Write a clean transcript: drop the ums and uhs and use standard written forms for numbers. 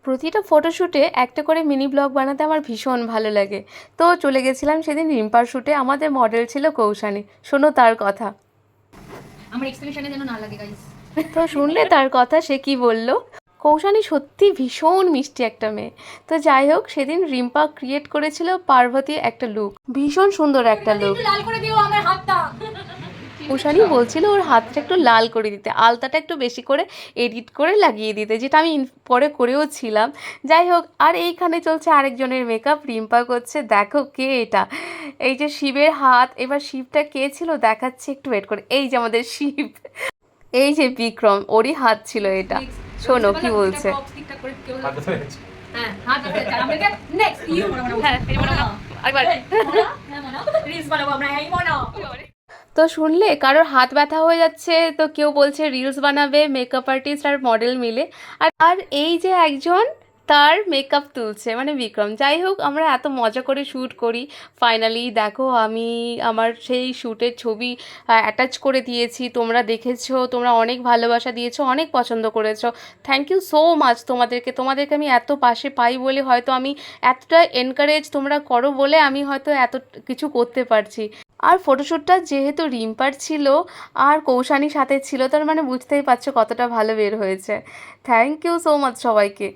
প্রতিটা ফটোশ্যুটে একটা করে মিনি ব্লগ বানাতে আমার ভীষণ ভালো লাগে। তো চলে গেছিলাম সেদিন রিম্পার শ্যুটে। আমাদের মডেল ছিল কৌশানী। শোনো তার কথা। আমার এক্সপ্রেশনে যেন না লাগে গাইস। তো শুনলে তার কথা, সে কি বলল। কৌশানী সত্যি ভীষণ মিষ্টি একটা মেয়ে। তো যাই হোক, সেদিন রিম্পা ক্রিয়েট করেছিল পার্বতী একটা লুক, ভীষণ সুন্দর একটা লুক। লাল করে দিও আমার হাতটা। কৌশানী বলছিল ওর হাতটা একটু লাল করে দিতে, আলতাটা একটু বেশি করে এডিট করে লাগিয়ে দিতে, যেটা আমি পরে করেও ছিলাম। যাই হোক, আর এইখানে চলছে আরেকজনের মেকআপ, রিম্পা করছে। দেখো কে এটা, এই যে শিবের হাত। এবার শিবটা কে ছিল দেখাচ্ছে, একটু ওয়েট করে। এই যে আমাদের শিব, এই যে বিক্রম, ওরই হাত ছিল এটা। শোনো কি বলছে। হ্যাঁ হাত আছে আমাদের নেক্সট ইউ হ্যাঁ এই মনে নাও একবার হ্যাঁ মনে রিলস বানাবো আমরা এই মনে। তো শুনলে কারোর হাত ব্যথা হয়ে যাচ্ছে, তো কেউ বলছে রিলস বানাবে, মেকআপ আর্টিস্ট আর মডেল মিলে। আর আর এই যে একজন তার মেকআপ তুলছে, মানে বিক্রম। যাই হোক, আমরা এত মজা করে শ্যুট করি। ফাইনালি দেখো, আমি আমার সেই শ্যুটের ছবি অ্যাটাচ করে দিয়েছি। তোমরা দেখেছো, তোমরা অনেক ভালোবাসা দিয়েছো, অনেক পছন্দ করেছো। থ্যাংক ইউ সো মাচ তোমাদেরকে আমি এত পাশে পাই বলে হয়তো আমি এতটা এনকারেজ তোমরা করো বলে আমি হয়তো এত কিছু করতে পারছি। আর ফটোশ্যুটটা যেহেতু রিম্পার ছিল আর কৌশানীর সাথে ছিল, তার মানে বুঝতেই পারছো কতটা ভালো বের হয়েছে। থ্যাংক ইউ সো মাচ সবাইকে।